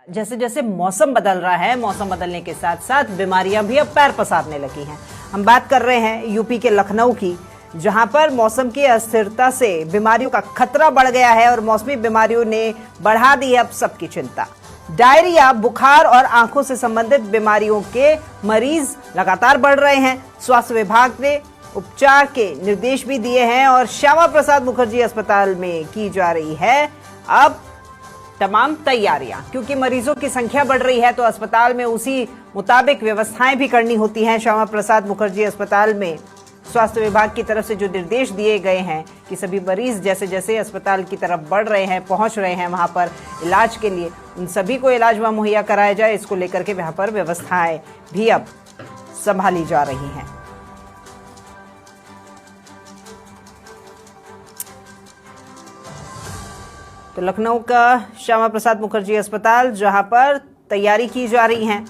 जैसे जैसे मौसम बदल रहा है, मौसम बदलने के साथ साथ बीमारियां भी अब पैर पसारने लगी हैं। हम बात कर रहे हैं यूपी के लखनऊ की, जहां पर मौसम की अस्थिरता से बीमारियों का खतरा बढ़ गया है और मौसमी बीमारियों ने बढ़ा दी है अब सबकी चिंता। डायरिया, बुखार और आंखों से संबंधित बीमारियों के मरीज लगातार बढ़ रहे हैं। स्वास्थ्य विभाग ने उपचार के निर्देश भी दिए हैं और श्यामा प्रसाद मुखर्जी अस्पताल में की जा रही है अब तमाम तैयारियां, क्योंकि मरीजों की संख्या बढ़ रही है तो अस्पताल में उसी मुताबिक व्यवस्थाएं भी करनी होती हैं। श्यामा प्रसाद मुखर्जी अस्पताल में स्वास्थ्य विभाग की तरफ से जो निर्देश दिए गए हैं कि सभी मरीज जैसे जैसे अस्पताल की तरफ बढ़ रहे हैं, पहुंच रहे हैं वहां पर इलाज के लिए, उन सभी को इलाज वहां मुहैया कराया जाए, इसको लेकर के वहां पर व्यवस्थाएं भी अब संभाली जा रही हैं। तो लखनऊ का श्यामा प्रसाद मुखर्जी अस्पताल, जहां पर तैयारी की जा रही है,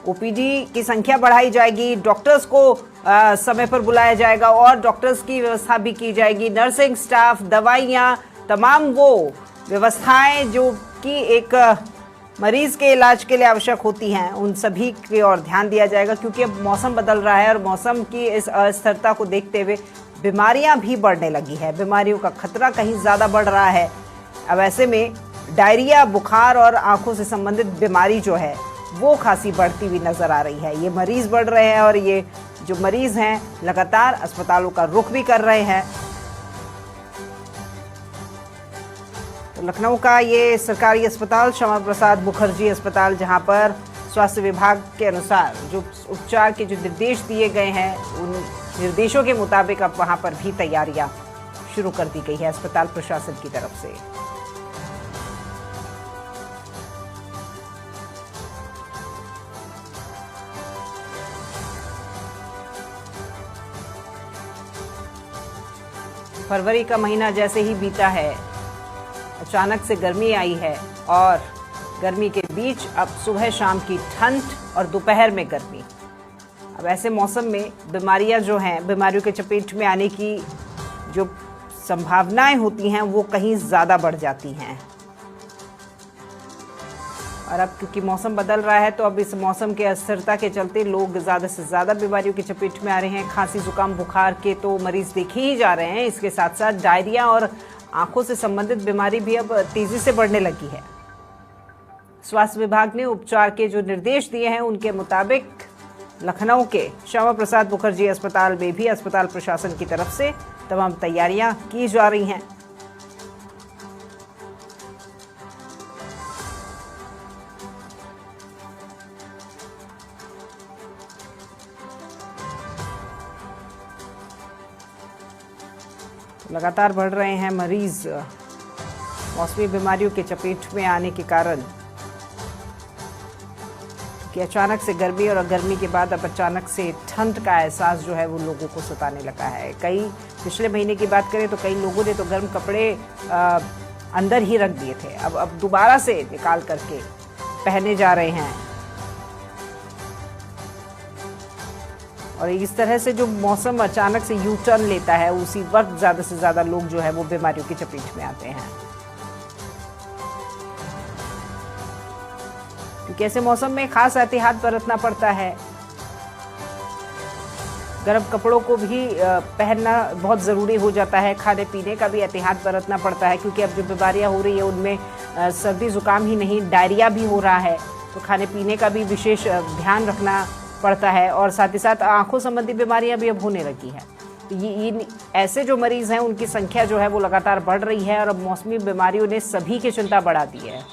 ओपीडी की संख्या बढ़ाई जाएगी, डॉक्टर्स को समय पर बुलाया जाएगा और डॉक्टर्स की व्यवस्था भी की जाएगी, नर्सिंग स्टाफ, दवाइयां, तमाम वो व्यवस्थाएं जो कि एक मरीज के इलाज के लिए आवश्यक होती हैं, उन सभी की ओर ध्यान दिया जाएगा। क्योंकि अब मौसम बदल रहा है और मौसम की इस अस्थिरता को देखते हुए बीमारियां भी बढ़ने लगी है, बीमारियों का खतरा कहीं ज्यादा बढ़ रहा है। अब ऐसे में डायरिया, बुखार और आंखों से संबंधित बीमारी जो है वो खासी बढ़ती हुई नजर आ रही है। ये मरीज बढ़ रहे हैं और ये जो मरीज हैं लगातार अस्पतालों का रुख भी कर रहे हैं। तो लखनऊ का ये सरकारी अस्पताल श्यामा प्रसाद मुखर्जी अस्पताल, जहां पर स्वास्थ्य विभाग के अनुसार जो उपचार के जो निर्देश दिए गए हैं, उन निर्देशों के मुताबिक अब वहां पर भी तैयारियां शुरू कर दी गई है अस्पताल प्रशासन की तरफ से। फरवरी का महीना जैसे ही बीता है, अचानक से गर्मी आई है और गर्मी के बीच अब सुबह शाम की ठंड और दोपहर में गर्मी। अब ऐसे मौसम में बीमारियां जो हैं, बीमारियों के चपेट में आने की जो संभावनाएं होती हैं वो कहीं ज़्यादा बढ़ जाती हैं। और अब क्योंकि मौसम बदल रहा है तो अब इस मौसम के अस्थिरता के चलते लोग ज़्यादा से ज़्यादा बीमारियों की चपेट में आ रहे हैं। खांसी, जुकाम, बुखार के तो मरीज देखे ही जा रहे हैं, इसके साथ साथ डायरिया और आंखों से संबंधित बीमारी भी अब तेज़ी से बढ़ने लगी है। स्वास्थ्य विभाग ने उपचार के जो निर्देश दिए हैं उनके मुताबिक लखनऊ के श्यामा प्रसाद मुखर्जी अस्पताल में भी अस्पताल प्रशासन की तरफ से तमाम तैयारियां की जा रही हैं। लगातार बढ़ रहे हैं मरीज मौसमी बीमारियों के चपेट में आने के कारण, कि अचानक से गर्मी और गर्मी के बाद अब अचानक से ठंड का एहसास जो है वो लोगों को सताने लगा है। कई पिछले महीने की बात करें तो कई लोगों ने तो गर्म कपड़े अंदर ही रख दिए थे, अब दोबारा से निकाल करके पहने जा रहे हैं। और इस तरह से जो मौसम अचानक से यू टर्न लेता है, उसी वक्त ज़्यादा से ज़्यादा लोग जो है वो बीमारियों की चपेट में आते हैं। क्योंकि ऐसे मौसम में खास एहतियात बरतना पड़ता है। गर्म कपड़ों को भी पहनना बहुत ज़रूरी हो जाता है। खाने पीने का भी एहतियात बरतना पड़ता है, क्योंकि अब जो बीमारियां हो रही है उनमें सर्दी जुकाम ही नहीं, डायरिया भी हो रहा है, तो खाने पीने का भी विशेष ध्यान रखना पड़ता है। और साथ ही साथ आंखों संबंधी बीमारियां भी अब होने लगी हैं। तो ये ऐसे जो मरीज हैं उनकी संख्या जो है वो लगातार बढ़ रही है और अब मौसमी बीमारियों ने सभी की चिंता बढ़ा दी है।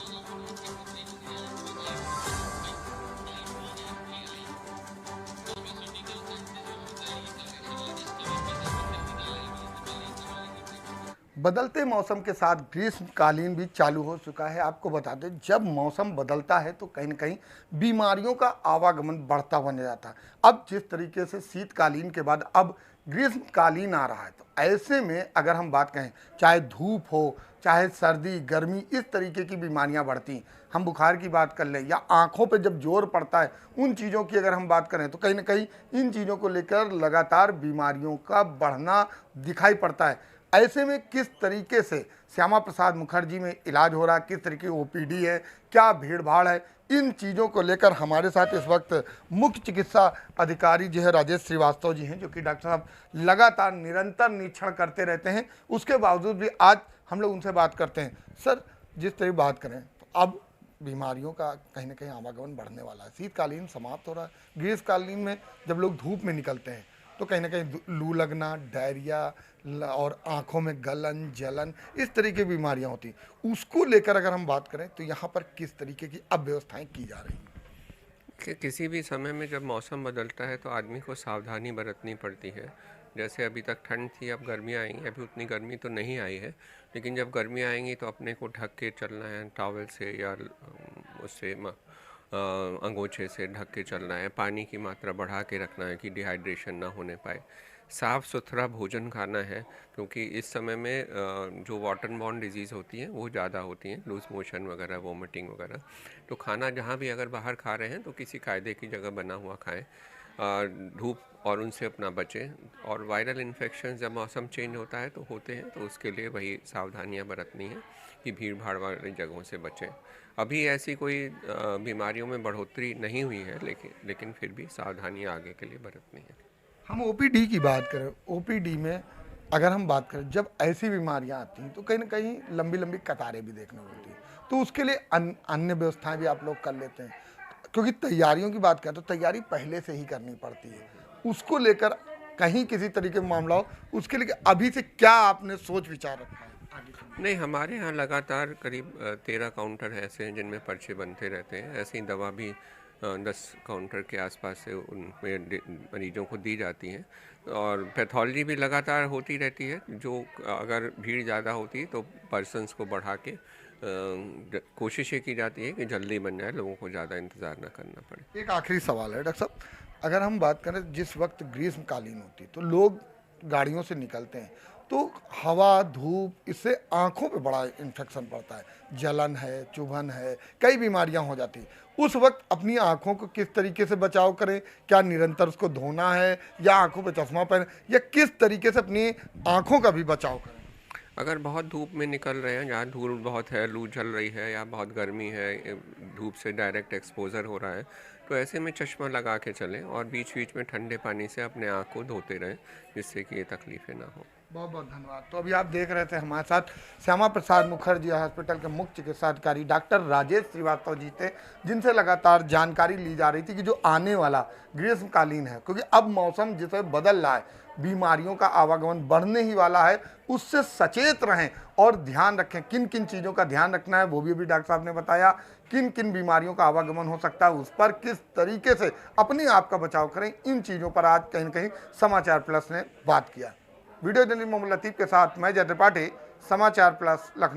बदलते मौसम के साथ ग्रीष्मकालीन भी चालू हो चुका है। आपको बता दें, जब मौसम बदलता है तो कहीं न कहीं बीमारियों का आवागमन बढ़ता बन जाता है। अब जिस तरीके से शीतकालीन के बाद अब ग्रीष्मकालीन आ रहा है, तो ऐसे में अगर हम बात कहें, चाहे धूप हो, चाहे सर्दी, गर्मी, इस तरीके की बीमारियां बढ़ती हैं। हम बुखार की बात कर लें या आँखों पे जब जोर पड़ता है, उन चीज़ों की अगर हम बात करें तो कहीं न कहीं इन चीज़ों को लेकर लगातार बीमारियों का बढ़ना दिखाई पड़ता है। ऐसे में किस तरीके से श्यामा प्रसाद मुखर्जी में इलाज हो रहा है, किस तरीके की ओपीडी है, क्या भीड़ भाड़ है, इन चीज़ों को लेकर हमारे साथ इस वक्त मुख्य चिकित्सा अधिकारी जो है राजेश श्रीवास्तव जी हैं, जो कि डॉक्टर साहब लगातार निरंतर निरीक्षण करते रहते हैं। उसके बावजूद भी आज हम लोग उनसे बात करते हैं। सर, जिस तरह बात करें तो अब बीमारियों का कहीं ना कहीं आवागमन बढ़ने वाला है। शीतकालीन समाप्त हो रहा है, ग्रीष्मकालीन में जब लोग धूप में निकलते हैं तो कहीं ना कहीं लू लगना, डायरिया और आंखों में गलन, जलन, इस तरह की बीमारियां होती हैं। उसको लेकर अगर हम बात करें तो यहाँ पर किस तरीके की अब व्यवस्थाएं की जा रही हैं? किसी भी समय में जब मौसम बदलता है तो आदमी को सावधानी बरतनी पड़ती है। जैसे अभी तक ठंड थी, अब गर्मियाँ आएंगी। अभी उतनी गर्मी तो नहीं आई है, लेकिन जब गर्मियाँ आएंगी तो अपने को ढक के चलना है, टॉवल से या उससे अंगोछे से ढक के चलना है। पानी की मात्रा बढ़ा के रखना है कि डिहाइड्रेशन ना होने पाए। साफ़ सुथरा भोजन खाना है, क्योंकि इस समय में जो वाटर बॉर्न डिजीज़ होती हैं वो ज़्यादा होती हैं, लूज मोशन वगैरह, वोमिटिंग वगैरह। तो खाना जहाँ भी अगर बाहर खा रहे हैं तो किसी कायदे की जगह बना हुआ खाएं, धूप और उनसे अपना बचें। और वायरल इन्फेक्शन जब मौसम चेंज होता है तो होते हैं, तो उसके लिए वही सावधानियां बरतनी है कि भीड़ भाड़ वाली जगहों से बचें। अभी ऐसी कोई बीमारियों में बढ़ोतरी नहीं हुई है, लेकिन फिर भी सावधानियां आगे के लिए बरतनी है। हम ओपीडी की बात करें, ओपीडी में अगर हम बात करें, जब ऐसी बीमारियां आती हैं तो कहीं ना कहीं लंबी लंबी कतारें भी देखने को मिलती हैं। तो उसके लिए अन्य व्यवस्थाएं भी आप लोग कर लेते हैं, क्योंकि तैयारियों की बात करें तो तैयारी पहले से ही करनी पड़ती है। उसको लेकर कहीं किसी तरीके का मामला हो, उसके लिए अभी से क्या आपने सोच विचार रखा है आगे के? नहीं, हमारे यहाँ लगातार करीब 13 काउंटर ऐसे हैं जिनमें पर्चे बनते रहते हैं। ऐसे ही दवा भी 10 काउंटर के आसपास से उनमें मरीजों को दी जाती हैं। और पैथोलॉजी भी लगातार होती रहती है। जो अगर भीड़ ज़्यादा होती है तो पर्सन्स को बढ़ा के कोशिश ये की जाती है कि जल्दी बन जाए, लोगों को ज़्यादा इंतज़ार ना करना पड़े। एक आखिरी सवाल है डॉक्टर साहब, अगर हम बात करें जिस वक्त ग्रीष्मकालीन होती है तो लोग गाड़ियों से निकलते हैं, तो हवा, धूप, इससे आंखों पे बड़ा इन्फेक्शन पड़ता है, जलन है, चुभन है, कई बीमारियां हो जाती हैं। उस वक्त अपनी आंखों को किस तरीके से बचाव करें? क्या निरंतर उसको धोना है, या आंखों पे चश्मा पहने, या किस तरीके से अपनी आंखों का भी बचाव करें? अगर बहुत धूप में निकल रहे हैं, जहाँ धूल बहुत है, लू चल रही है या बहुत गर्मी है, धूप से डायरेक्ट एक्सपोजर हो रहा है, तो ऐसे में चश्मा लगा के चलें और बीच बीच में ठंडे पानी से अपने आँख को धोते रहें, जिससे कि ये तकलीफ़ें ना हो। बहुत बहुत धन्यवाद। तो अभी आप देख रहे थे हमारे साथ श्यामा प्रसाद मुखर्जी हॉस्पिटल के मुख्य चिकित्सा अधिकारी डॉक्टर राजेश श्रीवास्तव जी थे, जिनसे लगातार जानकारी ली जा रही थी कि जो आने वाला ग्रीष्मकालीन है, क्योंकि अब मौसम जिसे बदल रहा है, बीमारियों का आवागमन बढ़ने ही वाला है, उससे सचेत रहें और ध्यान रखें। किन किन चीज़ों का ध्यान रखना है वो भी अभी डॉक्टर साहब ने बताया। किन किन बीमारियों का आवागमन हो सकता है, उस पर किस तरीके से अपने आप का बचाव करें, इन चीज़ों पर आज कहीं न कहीं समाचार प्लस ने बात किया। वीडियो जर्नलिस्ट मोहम्मद लतीफ़ के साथ मैं जय त्रिपाठी, समाचार प्लस लखनऊ।